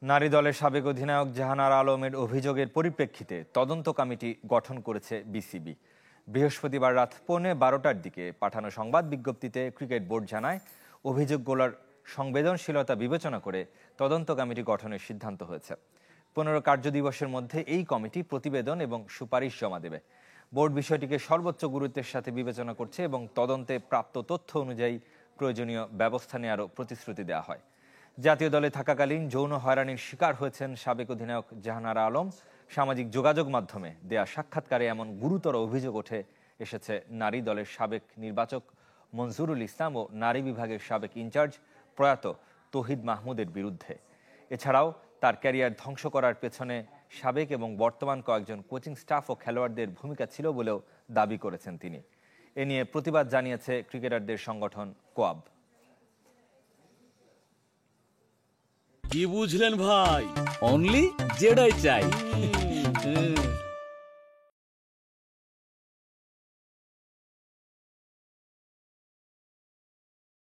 নারী দলের সাবেক অধিনায়ক জাহানারা আলমের অভিযোগের পরিপ্রেক্ষিতে তদন্ত কমিটি গঠন করেছে বিসিবি। বৃহস্পতিবার রাত 11:15টার দিকে পাঠানো সংবাদ বিজ্ঞপ্তিতে ক্রিকেট বোর্ড জানায়, অভিযোগগুলোর সংবেদনশীলতা বিবেচনা করে তদন্ত কমিটি গঠনের সিদ্ধান্ত হয়েছে। 15 কার্যদিবসের মধ্যে এই কমিটি প্রতিবেদন এবং সুপারিশ জমা দেবে। বোর্ড বিষয়টিকে সর্বোচ্চ গুরুত্বের সাথে বিবেচনা করছে এবং তদন্তে প্রাপ্ত তথ্য অনুযায়ী প্রয়োজনীয় ব্যবস্থা নেওয়ারও প্রতিশ্রুতি দেওয়া হয়। জাতীয় দলে থাকাকালীন যৌন হয়রানির শিকার হয়েছেন সাবেক অধিনায়ক জাহানারা আলম। সামাজিক যোগাযোগ মাধ্যমে দেয়া সাক্ষাৎকারে এমন গুরুতর অভিযোগ উঠে এসেছে নারী দলের সাবেক নির্বাচক মনজুরুল ইসলাম ও নারী বিভাগের সাবেক ইনচার্জ প্রয়াত তৌহিদ মাহমুদের বিরুদ্ধে। এছাড়াও তার ক্যারিয়ার ধ্বংস করার পেছনে সাবেক এবং বর্তমান কয়েকজন কোচিং স্টাফ ও খেলোয়াড়দের ভূমিকা ছিল বলেও দাবি করেছেন তিনি। এ নিয়ে প্রতিবাদ জানিয়েছে ক্রিকেটারদের সংগঠন কোয়াব। কি বুঝলেন ভাই? অনলি যেটাই চাই।